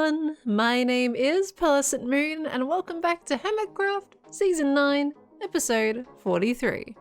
everyone, my name is PearlescentMoon and welcome back to Hermitcraft Season 9, Episode 43.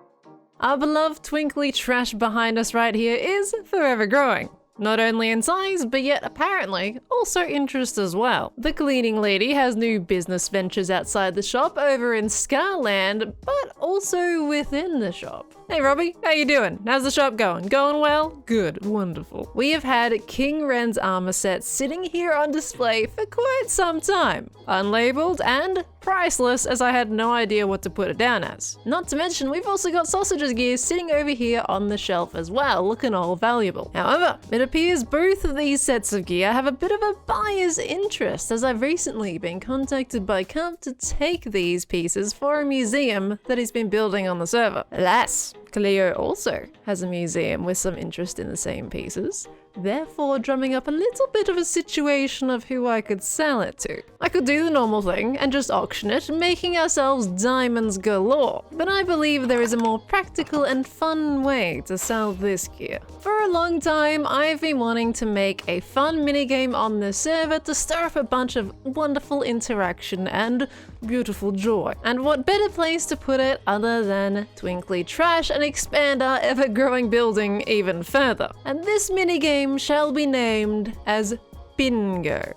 Our beloved Twinkly Trash behind us right here is forever growing. Not only in size, but yet apparently also interest as well. The cleaning lady has new business ventures outside the shop over in Scarland, but also within the shop. Hey Robbie, how you doing? How's the shop going? Going well? Good, wonderful. We have had King Wren's armor set sitting here on display for quite some time. Unlabeled and priceless, as I had no idea what to put it down as. Not to mention, we've also got sausages gear sitting over here on the shelf as well, looking all valuable. However, it appears both of these sets of gear have a bit of a buyer's interest, as I've recently been contacted by Cub to take these pieces for a museum that he's been building on the server. Alas, Cleo also has a museum with some interest in the same pieces, therefore drumming up a little bit of a situation of who I could sell it to. I could do the normal thing and just auction it, making ourselves diamonds galore, but I believe there is a more practical and fun way to sell this gear. For a long time, I've been wanting to make a fun minigame on the server to stir up a bunch of wonderful interaction and beautiful joy. And what better place to put it other than Twinkly Trash and expand our ever-growing building even further. And this minigame shall be named as Bingo.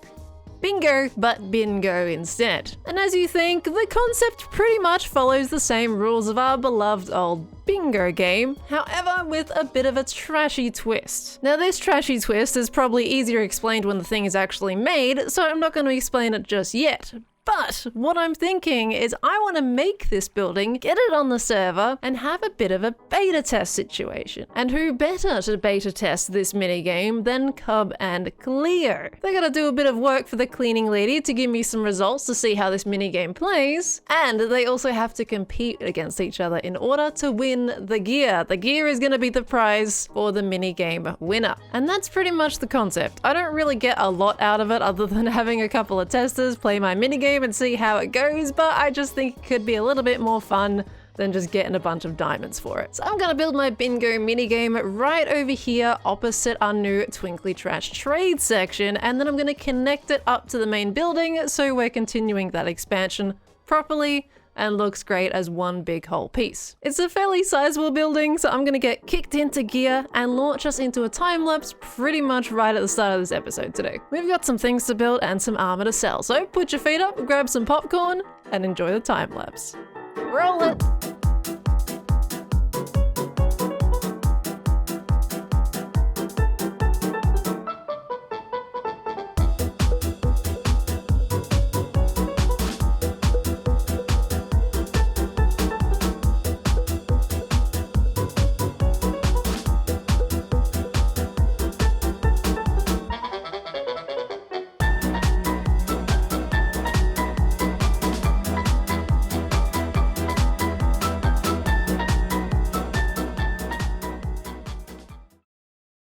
Bingo, but bingo instead. And as you think, the concept pretty much follows the same rules of our beloved old bingo game, however with a bit of a trashy twist. Now this trashy twist is probably easier explained when the thing is actually made, so I'm not going to explain it just yet. But what I'm thinking is I want to make this building, get it on the server, and have a bit of a beta test situation. And who better to beta test this minigame than Cub and Cleo? They're gonna do a bit of work for the cleaning lady to give me some results to see how this minigame plays, and they also have to compete against each other in order to win the gear. The gear is gonna be the prize for the minigame winner. And that's pretty much the concept. I don't really get a lot out of it other than having a couple of testers play my minigame and see how it goes, but I just think it could be a little bit more fun than just getting a bunch of diamonds for it. So I'm gonna build my bingo minigame right over here opposite our new Twinkly Trash trade section, and then I'm gonna connect it up to the main building so we're continuing that expansion properly and looks great as one big whole piece. It's a fairly sizable building, so I'm gonna get kicked into gear and launch us into a time lapse pretty much right at the start of this episode today. We've got some things to build and some armor to sell, so put your feet up, grab some popcorn, and enjoy the time lapse. Roll it!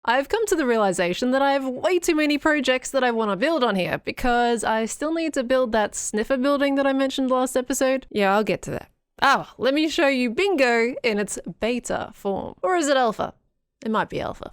I've come to the realization that I have way too many projects that I want to build on here because I still need to build that sniffer building that I mentioned last episode. Yeah, I'll get to that. Let me show you Bingo in its beta form. Or is it alpha? It might be alpha.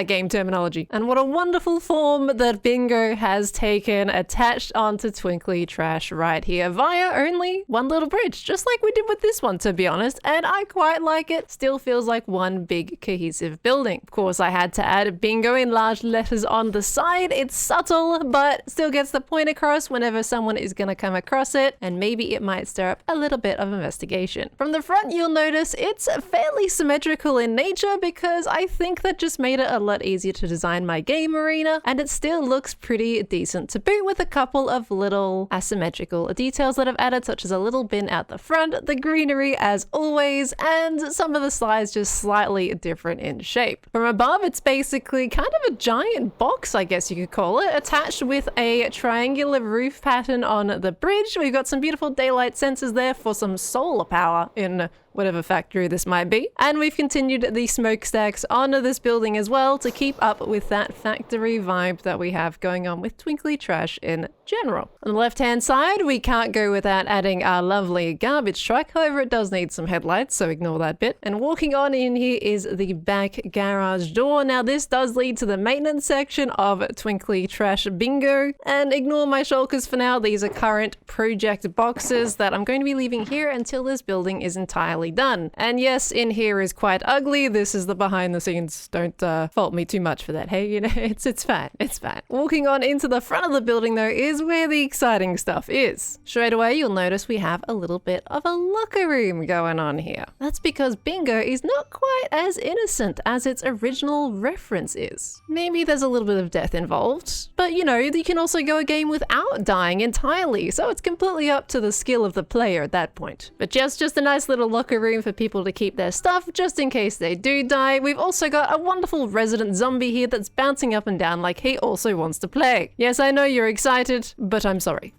Game terminology. And what a wonderful form that Bingo has taken attached onto Twinkly Trash right here via only one little bridge, just like we did with this one, to be honest, and I quite like it. Still feels like one big cohesive building. Of course, I had to add Bingo in large letters on the side. It's subtle, but still gets the point across whenever someone is gonna come across it, and maybe it might stir up a little bit of investigation. From the front, you'll notice it's fairly symmetrical in nature because I think that just made it a lot easier to design my game arena, and it still looks pretty decent to boot, with a couple of little asymmetrical details that I've added, such as a little bin out the front, the greenery as always, and some of the slides just slightly different in shape. From above, it's basically kind of a giant box, I guess you could call it, attached with a triangular roof pattern on the bridge. We've got some beautiful daylight sensors there for some solar power in whatever factory this might be. And we've continued the smokestacks onto this building as well to keep up with that factory vibe that we have going on with Twinkly Trash in general. On the left-hand side, we can't go without adding our lovely garbage truck. However, it does need some headlights, so ignore that bit. And walking on in here is the back garage door. Now, this does lead to the maintenance section of Twinkly Trash Bingo. And ignore my shulkers for now. These are current project boxes that I'm going to be leaving here until this building is entirely done. And yes, in here is quite ugly. This is the behind the scenes. Don't fault me too much for that. Hey, you know, it's fine. It's fine. Walking on into the front of the building, though, is where the exciting stuff is. Straight away, you'll notice we have a little bit of a locker room going on here. That's because Bingo is not quite as innocent as its original reference is. Maybe there's a little bit of death involved, but you know, you can also go a game without dying entirely, so it's completely up to the skill of the player at that point. But just a nice little locker room for people to keep their stuff just in case they do die. We've also got a wonderful resident zombie here that's bouncing up and down like he also wants to play. Yes, I know you're excited, but I'm sorry.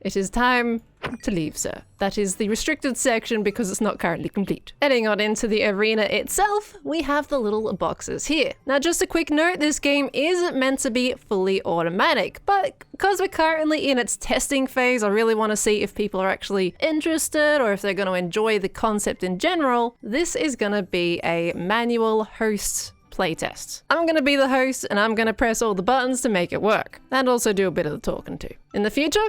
It is time to leave, sir. That is the restricted section because it's not currently complete. Heading on into the arena itself, we have the little boxes here. Now, just a quick note, this game is meant to be fully automatic, but because we're currently in its testing phase, I really want to see if people are actually interested or if they're going to enjoy the concept in general. This is going to be a manual host playtest. I'm going to be the host and I'm going to press all the buttons to make it work and also do a bit of the talking too. In the future,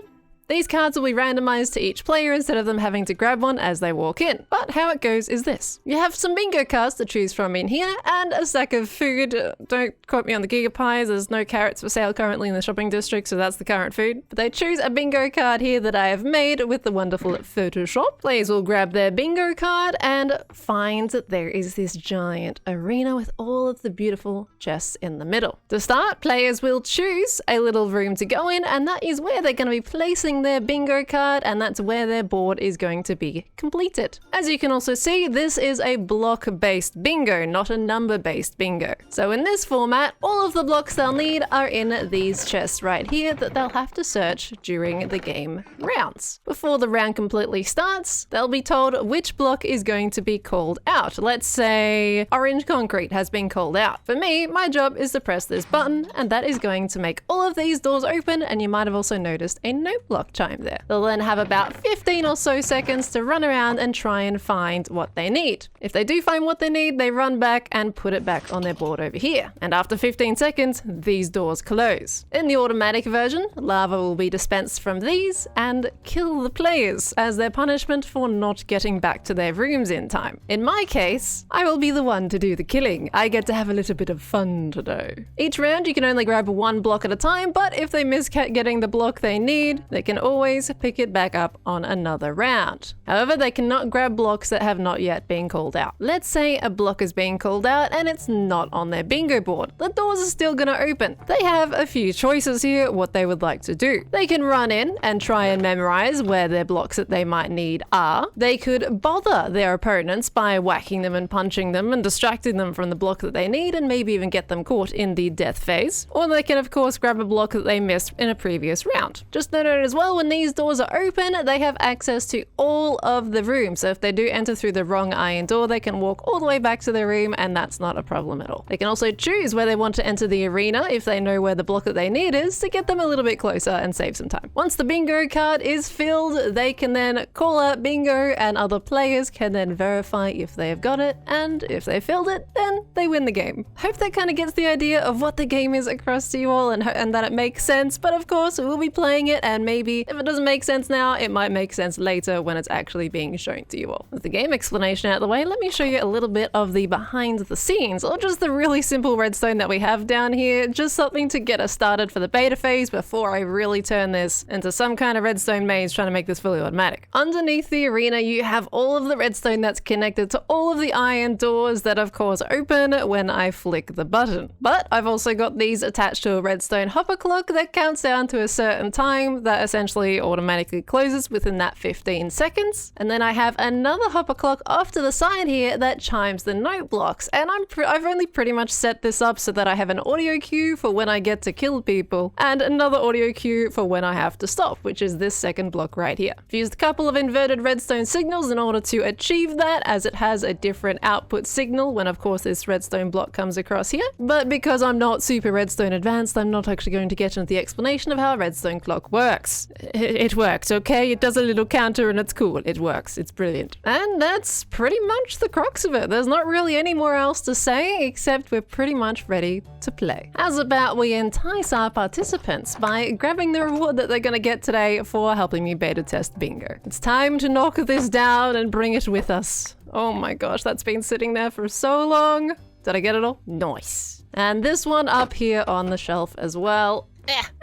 these cards will be randomized to each player instead of them having to grab one as they walk in. But how it goes is this. You have some bingo cards to choose from in here and a stack of food. Don't quote me on the gigapies. There's no carrots for sale currently in the shopping district, so that's the current food. But they choose a bingo card here that I have made with the wonderful Photoshop. Players will grab their bingo card and find that there is this giant arena with all of the beautiful chests in the middle. To start, players will choose a little room to go in, and that is where they're going to be placing their bingo card, and that's where their board is going to be completed. As you can also see, this is a block-based bingo, not a number-based bingo. So in this format, all of the blocks they'll need are in these chests right here that they'll have to search during the game rounds. Before the round completely starts, they'll be told which block is going to be called out. Let's say orange concrete has been called out. For me, my job is to press this button, and that is going to make all of these doors open, and you might have also noticed a note block chime there. They'll then have about 15 or so seconds to run around and try and find what they need. If they do find what they need, they run back and put it back on their board over here. And after 15 seconds, these doors close. In the automatic version, lava will be dispensed from these and kill the players as their punishment for not getting back to their rooms in time. In my case, I will be the one to do the killing. I get to have a little bit of fun today. Each round, you can only grab one block at a time, but if they miss getting the block they need, they can always pick it back up on another round. However, they cannot grab blocks that have not yet been called out. Let's say a block is being called out and it's not on their bingo board. The doors are still going to open. They have a few choices here what they would like to do. They can run in and try and memorize where their blocks that they might need are. They could bother their opponents by whacking them and punching them and distracting them from the block that they need and maybe even get them caught in the death phase. Or they can of course grab a block that they missed in a previous round. Just note as well, when these doors are open, they have access to all of the rooms. So if they do enter through the wrong iron door, they can walk all the way back to their room and that's not a problem at all. They can also choose where they want to enter the arena if they know where the block that they need is to get them a little bit closer and save some time. Once the bingo card is filled, they can then call out bingo and other players can then verify if they have got it, and if they filled it, then they win the game. Hope that kind of gets the idea of what the game is across to you all and that it makes sense, but of course we'll be playing it and maybe if it doesn't make sense now, it might make sense later when it's actually being shown to you all. With the game explanation out of the way, let me show you a little bit of the behind the scenes, or just the really simple redstone that we have down here, just something to get us started for the beta phase before I really turn this into some kind of redstone maze trying to make this fully automatic. Underneath the arena, you have all of the redstone that's connected to all of the iron doors that of course open when I flick the button. But I've also got these attached to a redstone hopper clock that counts down to a certain time that essentially essentially automatically closes within that 15 seconds. And then I have another hopper clock off to the side here that chimes the note blocks. And I've only pretty much set this up so that I have an audio cue for when I get to kill people and another audio cue for when I have to stop, which is this second block right here. I've used a couple of inverted redstone signals in order to achieve that, as it has a different output signal when of course this redstone block comes across here. But because I'm not super redstone advanced, I'm not actually going to get into the explanation of how a redstone clock works. It works, okay? It does a little counter and it's cool. It works. It's brilliant. And that's pretty much the crux of it. There's not really any more else to say, except we're pretty much ready to play. How's about we entice our participants by grabbing the reward that they're gonna get today for helping me beta test bingo. It's time to knock this down and bring it with us. Oh my gosh, that's been sitting there for so long. Did I get it all? Nice. And this one up here on the shelf as well.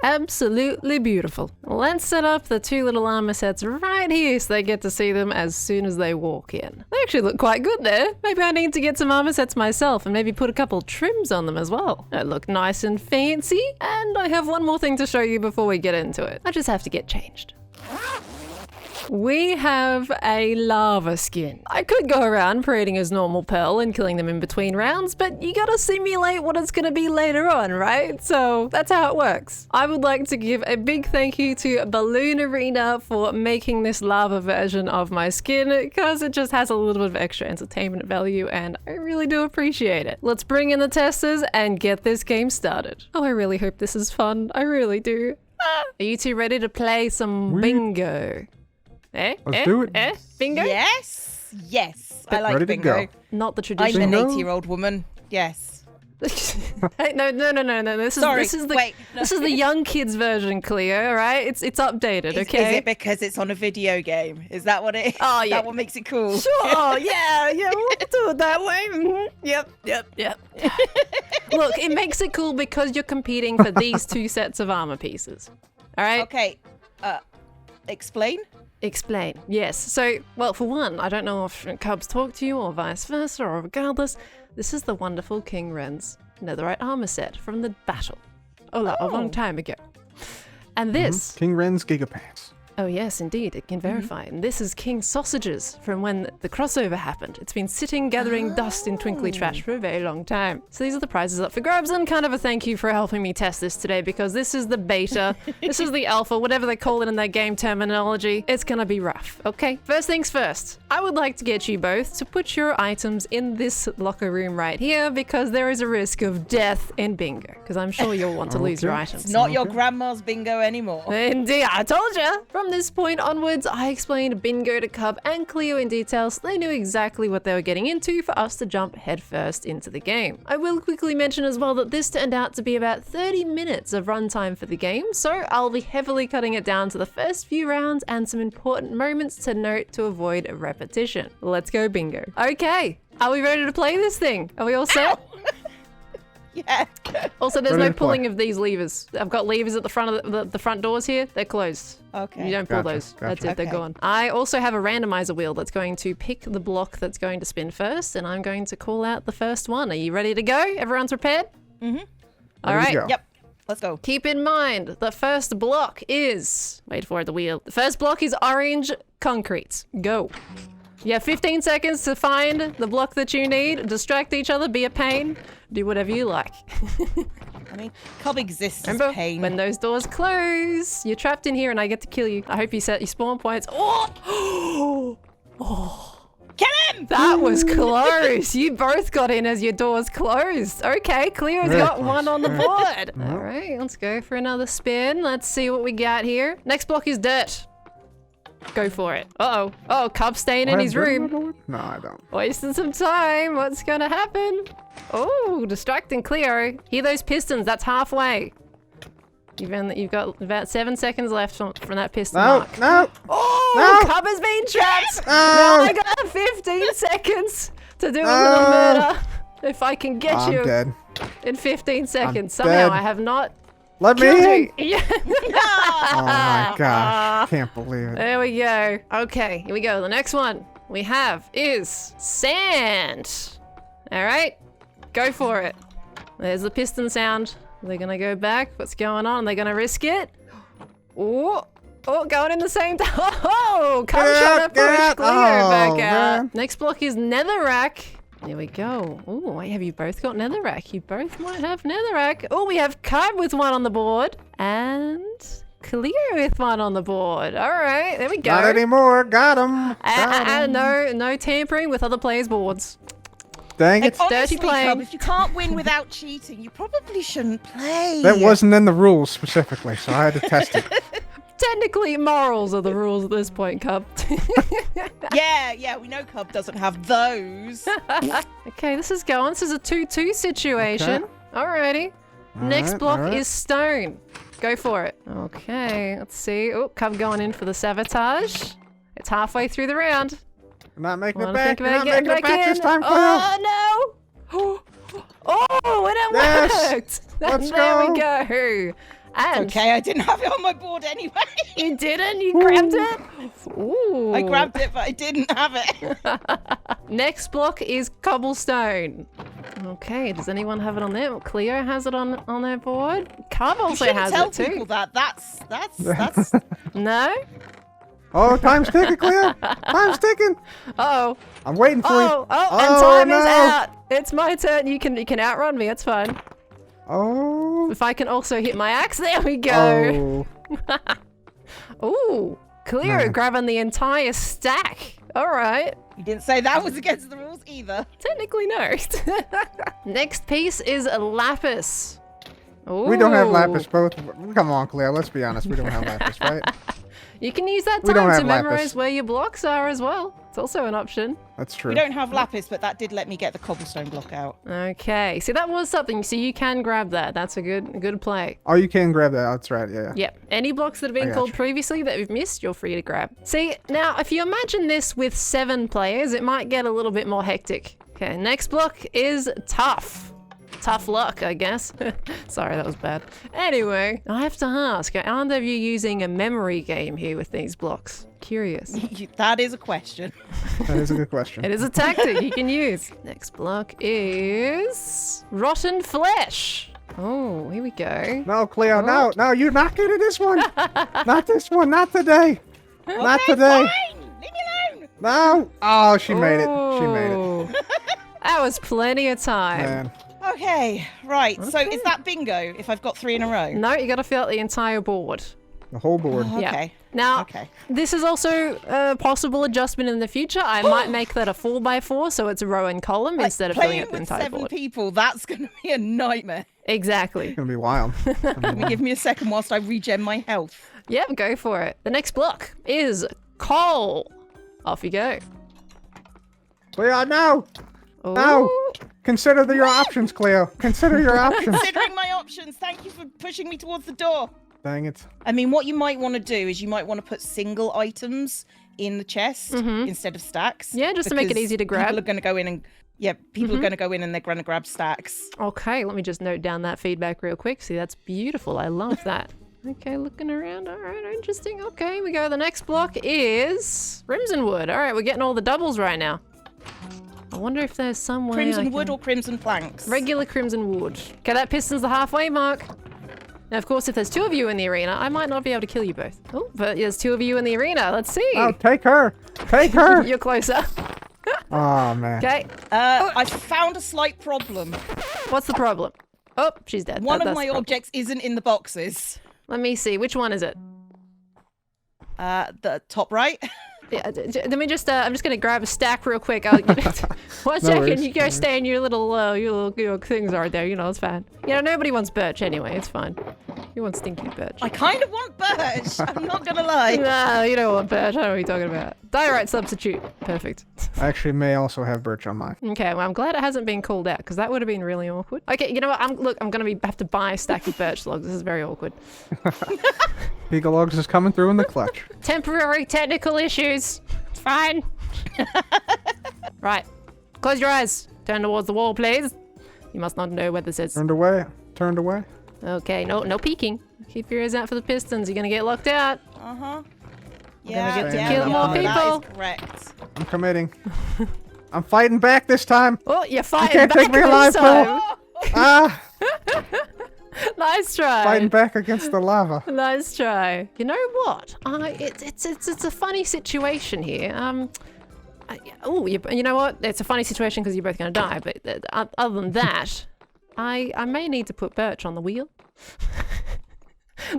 Absolutely beautiful. Let's set up the two little armor sets right here so they get to see them as soon as they walk in. They actually look quite good there. Maybe I need to get some armor sets myself and maybe put a couple trims on them as well. They look nice and fancy. And I have one more thing to show you before we get into it. I just have to get changed. We have a lava skin. I could go around parading as normal Pearl and killing them in between rounds, but you gotta simulate what it's gonna be later on, right? So that's how it works. I would like to give a big thank you to Balloon Arena for making this lava version of my skin, because it just has a little bit of extra entertainment value and I really do appreciate it. Let's bring in the testers and get this game started. Oh, I really hope this is fun. I really do. Are you two ready to play some bingo? Let's do it. Bingo? Yes. Yes. I like ready bingo. to go. Not the I'm traditional. an Bingo? 80-year-old woman. Yes. Hey, no. This is the young kids version, Cleo. All right, it's updated. Okay. Is it because it's on a video game? Is that what it? Oh yeah. That what makes it cool? Sure. Yeah. We'll do it that way. Mm-hmm. Yep. Look, it makes it cool because you're competing for these two sets of armor pieces. All right. Okay. Explain. Explain. Yes. So, well, for one, I don't know if Cubs talk to you or vice versa, or regardless, this is the wonderful King Ren's netherite armor set from the battle. A long time ago. And this... King Ren's Gigapants. Oh yes, indeed, it can verify. And this is King Sausages from when the crossover happened. It's been sitting gathering dust in Twinkly Trash for a very long time. So these are the prizes up for grabs, and kind of a thank you for helping me test this today, because this is the beta, this is the alpha, whatever they call it in their game terminology. It's gonna be rough, okay? First things first, I would like to get you both to put your items in this locker room right here, because there is a risk of death in bingo, because I'm sure you'll want to lose your items. It's not your grandma's bingo anymore. Indeed, I told you! From this point onwards, I explained bingo to Cub and Cleo in detail so they knew exactly what they were getting into for us to jump headfirst into the game. I will quickly mention as well that this turned out to be about 30 minutes of runtime for the game, so I'll be heavily cutting it down to the first few rounds and some important moments to note to avoid repetition. Let's go bingo. Okay, are we ready to play this thing? Are we all set? Ow! Yeah. Also, there's Ready no to play. pulling of these levers. I've got levers at the front of the front doors here. They're closed. Okay. You don't pull Gotcha, those. gotcha. That's it. They're Okay. gone. I also have a randomizer wheel that's going to pick the block that's going to spin first, and I'm going to call out the first one. Are you ready to go? Everyone's prepared? Mm-hmm. All Ready right. to go. Yep. Let's go. Keep in mind, the first block is... Wait for it, the wheel. The first block is orange concrete. Go. You have 15 seconds to find the block that you need. Distract each other, be a pain. Do whatever you like. I mean, Cub exists Remember, as pain. when those doors close, you're trapped in here and I get to kill you. I hope you set your spawn points. Oh! Kill him! That was close. You both got in as your doors closed. Okay, Cleo's Very got close. one on the board. All right, let's go for another spin. Let's see what we got here. Next block is dirt. Go for it. Uh-oh. Oh, Cub's staying in his room. No, I don't. Wasting some time. What's gonna happen? Oh, distracting Cleo. Hear those pistons? That's halfway. You've got about 7 seconds left from that piston mark. No. Oh, No. Cub has been trapped. No. Now I got 15 seconds to do a little murder. If I can get I'm you dead. in 15 seconds. I'm Somehow dead. I have not Let me killed in. you. Yeah. Oh my gosh. Can't believe it. There we go. Okay, here we go. The next one we have is sand. All right, go for it. There's the piston sound. They're gonna go back. What's going on? They're gonna risk it. Oh, Oh, going in the same time. Oh, come Get trying to out, get push out. Cleo Oh, back out. man. Next block is netherrack. There we go. Oh, wait, have you both got netherrack? You both might have netherrack. Oh, we have Cub with one on the board. And Cleo with one on the board. All right, there we go. Not anymore. Got him. And no tampering with other players' boards. Dang it. dirty Honestly, playing. Cub, if you can't win without cheating, you probably shouldn't play. That wasn't in the rules specifically, so I had to test it. Technically, morals are the rules at this point, Cub. Yeah, we know Cub doesn't have those. Okay, this is going. This is a 2-2 situation. Alrighty. Next block is stone. Go for it. Okay, let's see. Oh, Cub going in for the sabotage. It's halfway through the round. I'm not making Wanna it back. think about Not getting making it back back this in? time, Cleo. Oh, no! Oh, and it Yes! worked! Let's there we go. go. And Okay, I didn't have it on my board anyway. you didn't? You grabbed it? Ooh. I grabbed it, but I didn't have it. Next block is cobblestone. Okay, does anyone have it on there? Well, Cleo has it on their board. Cub You also shouldn't has tell it too. people that. That's. No? Oh, time's ticking, Cleo. Time's ticking. Oh. I'm waiting for you. Oh, and Oh, time is no. out. It's my turn. You can outrun me. It's fine. Oh. If I can also hit my axe, there we go. Oh. Ooh, Cleo Man. grabbing the entire stack. All right. You didn't say that was against the rules either. Technically, no. Next piece is a lapis. We don't have Ooh. lapis both. Come on, Cleo. Let's be honest. We don't have lapis, right? You can use that We don't time to have memorize lapis. where your blocks are as well. It's also an option. That's true. We don't have lapis, but that did let me get the cobblestone block out. Okay, see that was something. So you can grab that. That's a good play. Oh, you can grab that. That's right. Yeah. Yep. Any blocks that have I been gotcha. called previously that we've missed, you're free to grab. See, now if you imagine this with 7 players, it might get a little bit more hectic. Okay, next block is tough. Tough luck, I guess. Sorry, that was bad. Anyway, I have to ask, aren't of you using a memory game here with these blocks? Curious. That is a question. That is a good question. It is a tactic you can use. Next block is rotten flesh. Oh, here we go. No, Cleo, no, no, you're not getting this one. Not this one, not today. Not Okay, today. Fine. Leave me alone. No. Oh, she made it. She made it. Ooh. That was plenty of time. Man. Okay, right. So Okay. is that bingo if I've got 3 in a row? No, you got to fill out the entire board. The whole board. Okay. Yeah. Now, Okay. this is also a possible adjustment in the future. I might make that a 4x4, so it's a row and column Like, instead of filling playing out the with entire 7 board. people, that's going to be a nightmare. Exactly. It's gonna be wild. Give me a second whilst I regen my health. Yep, go for it. The next block is coal. Off you go. Cleo, no. Ooh. No. Consider your options, Cleo. Consider your options. Considering my options, thank you for pushing me towards the door. Dang it. I mean, what you might want to do is you might want to put single items in the chest instead of stacks. Yeah, just to make it because easy to grab. People are going to go in and people are going to go in and they're going to grab stacks. Okay, let me just note down that feedback real quick. See, that's beautiful. I love that. Okay, looking around. All right, interesting. Okay, we go. The next block is crimson wood. All right, we're getting all the doubles right now. I wonder if there's some way Crimson I wood can... or crimson planks? Regular crimson wood. Okay, that piston's the halfway mark. Now, of course, if there's 2 of you in the arena, I might not be able to kill you both. Oh, but there's 2 of you in the arena. Let's see. Oh, take her. Take her. You're closer. Oh, man. Okay, I found a slight problem. what's the problem? Oh, she's dead. One of That's my the problem. objects isn't in the boxes. Let me see. Which one is it? The top right. Yeah, let me just, I'm just going to grab a stack real quick. One second, worries, you go stay in your little things are there, it's fine. Nobody wants birch anyway, it's fine. You want stinky birch. I kind of want birch. I'm not going to lie. No, you don't want birch, I don't know what you're talking about. Diorite substitute, perfect. I actually may also have birch on mine. Okay, well I'm glad it hasn't been called out, because that would have been really awkward. Okay, you know what, I'm going to have to buy a stack of birch logs, this is very awkward. Beagle Logs is coming through in the clutch. Temporary technical issues, it's fine. Right, close your eyes, turn towards the wall please. You must not know where this is. Turned away. Turned away. Okay, no peeking. Keep your ears out for the pistons. You're gonna get locked out. Yeah, get to yeah, kill yeah, more that people. is correct. I'm committing. I'm fighting back this time. Oh, you're fighting can't back take me this alive, time. Ah. Nice try. Fighting back against the lava. Nice try. You know what? It's a funny situation here. You know what? It's a funny situation because you're both going to die. But other than that, I may need to put Birch on the wheel.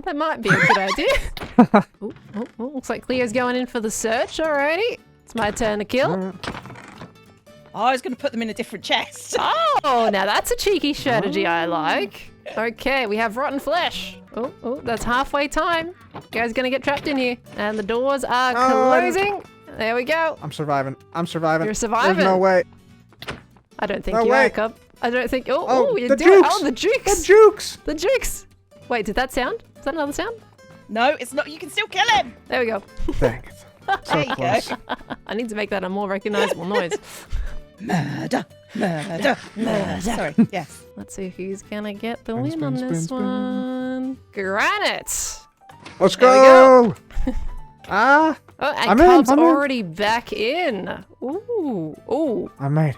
That might be a good idea. Looks like Cleo's going in for the search. Alrighty, it's my turn to kill. I was going to put them in a different chest. Oh, now that's a cheeky strategy I like. Okay, we have rotten flesh. Oh, that's halfway time. You guys gonna get trapped in here. And the doors are closing. There we go. I'm surviving. You're surviving. There's no way. I don't think you are, Cub. I don't think. Oh, you the do. jukes. Oh, the jukes. The jukes. The jukes. Wait, did that sound? Is that another sound? No, it's not. You can still kill him. There we go. Dang it. So There you close. go. I need to make that a more recognizable noise. Murder. Sorry, yes. Let's see who's gonna get the Spin, win spin, on spin, this spin. one. Granite. Let's There we go. Ah, Oh, and I'm in, Cub's I'm in. already back in. Ooh. I made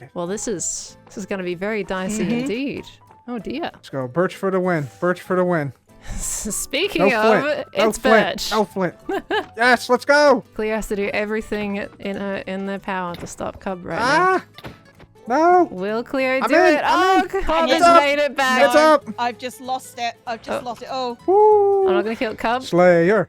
it. Well, this is gonna be very dicey indeed. Oh dear. Let's go. Birch for the win. Speaking No of, flint. it's no flint. Birch. No flint. Yes, let's go. Cleo has to do everything in their power to stop Cub right now. No. Will Cleo I'm do in, it? I'm Oh, in. Cub It's has up. made it back. It's up. I've just lost it. Lost it. Oh. Woo. I'm not gonna kill Cub. Slayer.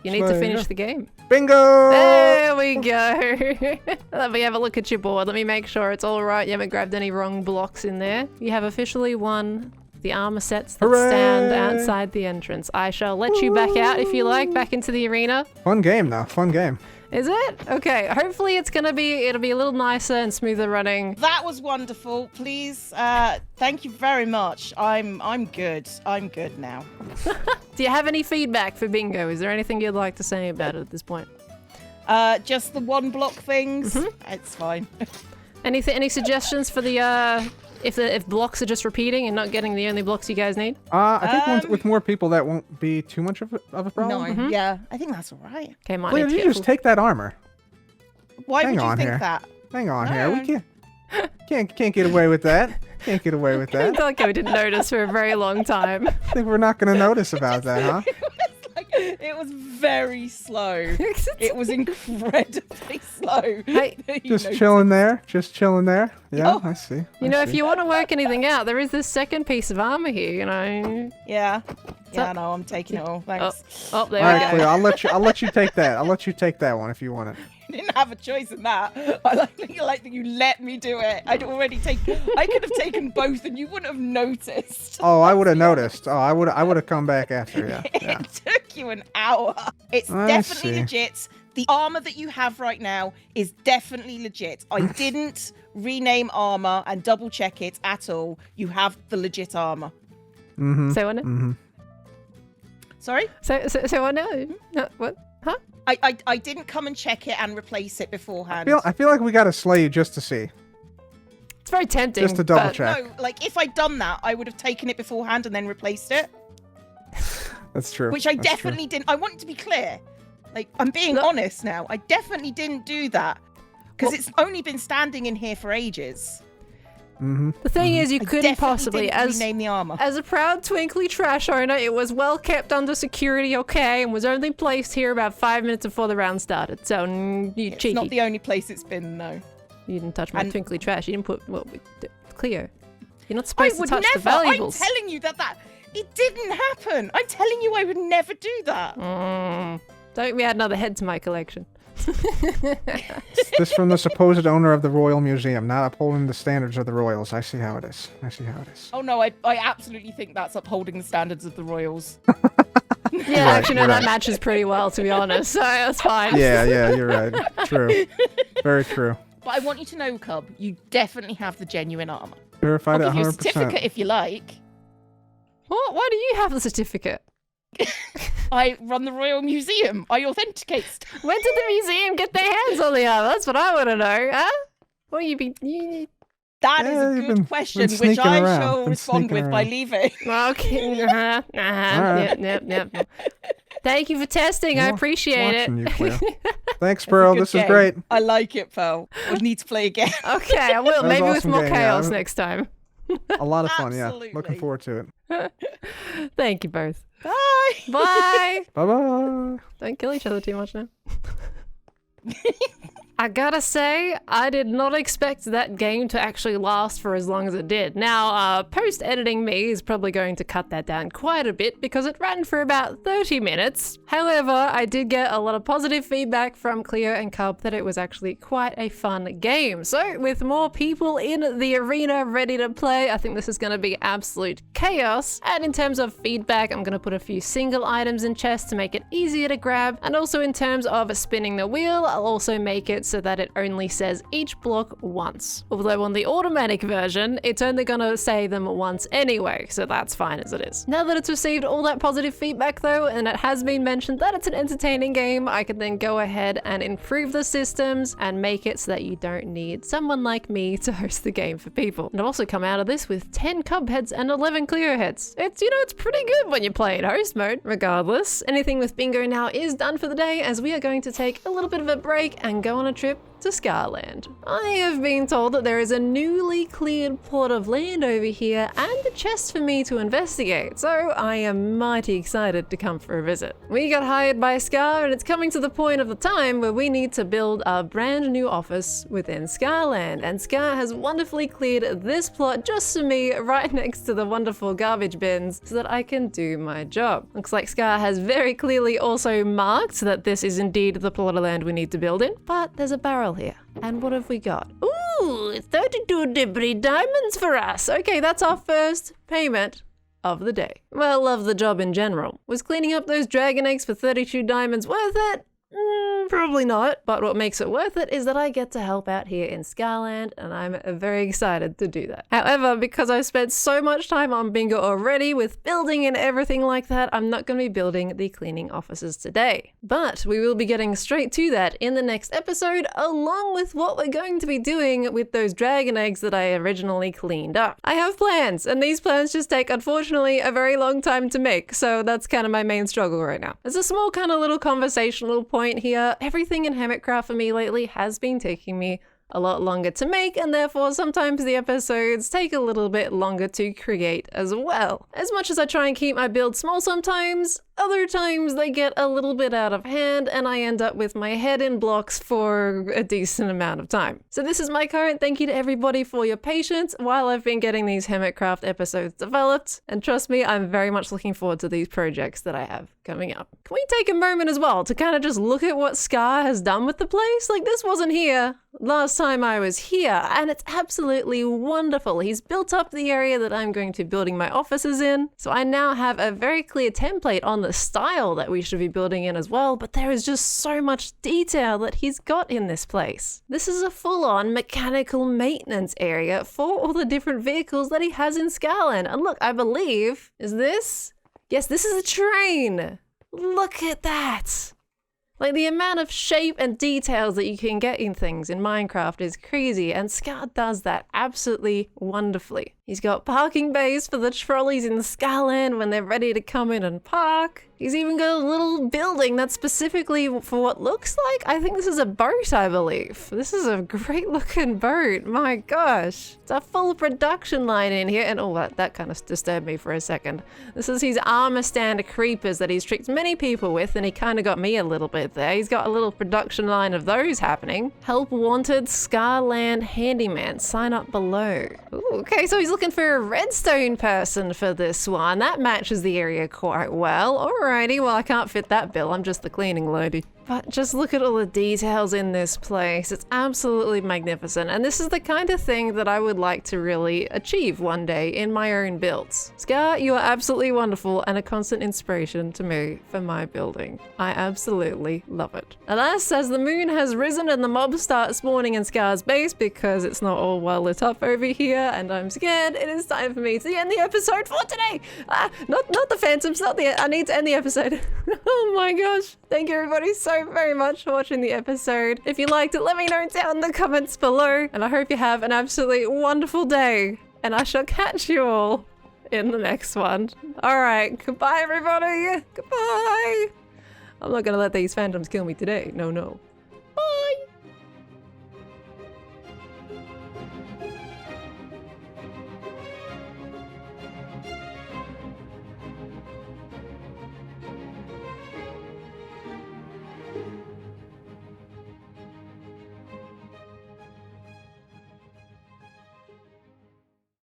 You need to finish the game. Bingo. There we go. Let me have a look at your board. Let me make sure it's all right. You haven't grabbed any wrong blocks in there. You have officially won the armor sets that stand Hooray. outside the entrance. I shall let you back out if you like, back into the arena. Fun game though. Fun game. Is it? Okay, hopefully it'll be a little nicer and smoother running. That was wonderful. Please, thank you very much. I'm good. I'm good now. Do you have any feedback for bingo? Is there anything you'd like to say about it at this point? Just the one block things. It's fine. Any suggestions for the if blocks are just repeating and not getting the only blocks you guys need? I think with more people that won't be too much of a problem. No, yeah, I think that's all right. Okay, might Cleo, need to you get just take that armor. Why Hang would you on think here. that? Hang on here. No. We can't get away with that. Can't get away with I that. feel like I didn't notice for a very long time. I think we're not gonna notice about that, huh? It was very slow. It was incredibly slow. Hey, Just chilling there. Yeah, Oh. I see. you know, if you want to work anything out, there is this second piece of armor here, you know. Yeah. Yeah, So- no, I'm taking it all. Thanks. Oh, there All we right, go. Cleo, I'll let you take that. I'll let you take that one if you want it. I didn't have a choice in that. I like that you let me do it. I could have taken both and you wouldn't have noticed. Oh, I would have noticed. Oh, I would have come back after. Yeah. Yeah. It took you an hour. It's I definitely see. legit. The armor that you have right now is definitely legit. I didn't rename armor and double check it at all. You have the legit armor. Mm-hmm. Say what now? Mm-hmm. Sorry? So what now? No, what? Huh? I didn't come and check it and replace it beforehand. I feel like we gotta slay you just to see, It's very tempting. just to double but- check. No, like if I'd done that, I would have taken it beforehand and then replaced it. That's true. Which I That's true. definitely didn't. I want it to be clear. Like, I'm being Look- honest now. I definitely didn't do that. Because it's only been standing in here for ages. Mm-hmm. The thing is, you I couldn't definitely possibly, didn't as rename the armor. a proud Twinkly Trash owner, it was well kept under security, okay, and was only placed here about 5 minutes before the round started. So, you It's cheeky. not the only place it's been, no. You didn't touch my And- Twinkly Trash. You didn't put Cleo. You're not I supposed to would touch the never. I'm valuables. telling you that it didn't happen. I'm telling you I would never do that. Don't we add another head to my collection? This from the supposed owner of the Royal Museum, not upholding the standards of the royals. I see how it is. Oh no, I absolutely think that's upholding the standards of the royals. Yeah, Right, actually, no, you're that right. matches pretty well, to be honest. So that's fine. Yeah, you're right. True. Very true. But I want you to know, Cub, you definitely have the genuine armor. Verified I'll at give you a 100%. certificate if you like. What? Why do you have the certificate? I run the Royal Museum. I authenticate stuff. When did the museum get their hands on the armor? That's what I want to know, huh? Well, That is Yeah, a you've good been question, which sneaking I around, shall been respond sneaking with by around. leaving. Okay. right. Yep. Thank you for testing. I Well, appreciate it. watching you, Cleo. Thanks, It's a Pearl. good This is game. great. I like it, Pearl. We need to play again. Okay, I will. was Maybe with awesome more game, yeah. chaos next time. A lot of fun, Absolutely. yeah. Looking forward to it. Thank you both. Bye. Bye. Bye-bye. Don't kill each other too much now. I gotta say, I did not expect that game to actually last for as long as it did. Now, post-editing me is probably going to cut that down quite a bit because it ran for about 30 minutes. However, I did get a lot of positive feedback from Cleo and Cub that it was actually quite a fun game. So, with more people in the arena ready to play, I think this is going to be absolute chaos. And in terms of feedback, I'm going to put a few single items in chests to make it easier to grab. And also in terms of spinning the wheel, I'll also make it so that it only says each block once. Although on the automatic version, it's only gonna say them once anyway, so that's fine as it is. Now that it's received all that positive feedback though, and it has been mentioned that it's an entertaining game, I can then go ahead and improve the systems and make it so that you don't need someone like me to host the game for people. And I've also come out of this with 10 Cub heads and 11 Cleo heads. It's, you know, it's pretty good when you play in host mode. Regardless, anything with bingo now is done for the day, as we are going to take a little bit of a break and go on a trip to Scarland. I have been told that there is a newly cleared plot of land over here and a chest for me to investigate, so I am mighty excited to come for a visit. We got hired by Scar, and it's coming to the point of the time where we need to build a brand new office within Scarland, and Scar has wonderfully cleared this plot just for me right next to the wonderful garbage bins so that I can do my job. Looks like Scar has very clearly also marked that this is indeed the plot of land we need to build in, but there's a barrel here. And what have we got? Ooh, 32 debris diamonds for us. Okay, that's our first payment of the day. Well, love the job in general. Was cleaning up those dragon eggs for 32 diamonds worth it? Probably not, but what makes it worth it is that I get to help out here in Scarland, and I'm very excited to do that. However, because I've spent so much time on bingo already with building and everything like that, I'm not going to be building the cleaning offices today. But we will be getting straight to that in the next episode, along with what we're going to be doing with those dragon eggs that I originally cleaned up. I have plans, and these plans just take, unfortunately, a very long time to make, so that's kind of my main struggle right now. There's a small kind of little conversational point here. Everything in Hermitcraft for me lately has been taking me a lot longer to make, and therefore sometimes the episodes take a little bit longer to create as well. As much as I try and keep my build small sometimes, other times they get a little bit out of hand and I end up with my head in blocks for a decent amount of time. So this is my current thank you to everybody for your patience while I've been getting these Hermitcraft episodes developed, and trust me, I'm very much looking forward to these projects that I have coming up. Can we take a moment as well to kind of just look at what Scar has done with the place? Like, this wasn't here last time I was here, and it's absolutely wonderful. He's built up the area that I'm going to be building my offices in, so I now have a very clear template on the style that we should be building in as well, but there is just so much detail that he's got in this place. This is a full-on mechanical maintenance area for all the different vehicles that he has in Scarland. And look, I believe, is this? Yes, this is a train. Look at that. Like, the amount of shape and details that you can get in things in Minecraft is crazy, and Scar does that absolutely wonderfully. He's got parking bays for the trolleys in Scarland when they're ready to come in and park. He's even got a little building that's specifically for what looks like, I think this is a boat, I believe. This is a great looking boat, my gosh. It's a full production line in here, and oh, that kind of disturbed me for a second. This is his armor stand creepers that he's tricked many people with, and he kind of got me a little bit there. He's got a little production line of those happening. Help wanted, Scarland handyman, sign up below. Ooh, okay, so he's looking for a redstone person for this one. That matches the area quite well. Alrighty, well, I can't fit that bill. I'm just the cleaning lady. But just look at all the details in this place. It's absolutely magnificent. And this is the kind of thing that I would like to really achieve one day in my own builds. Scar, you are absolutely wonderful and a constant inspiration to me for my building. I absolutely love it. Alas, as the moon has risen and the mobs start spawning in Scar's base because it's not all well lit up over here and I'm scared, it is time for me to end the episode for today. Not the phantoms, I need to end the episode. Oh my gosh. Thank you everybody so very much for watching the episode. If you liked it, let me know down in the comments below. And I hope you have an absolutely wonderful day. And I shall catch you all in the next one. Alright, goodbye everybody. Goodbye. I'm not gonna let these phantoms kill me today. No, no. Bye.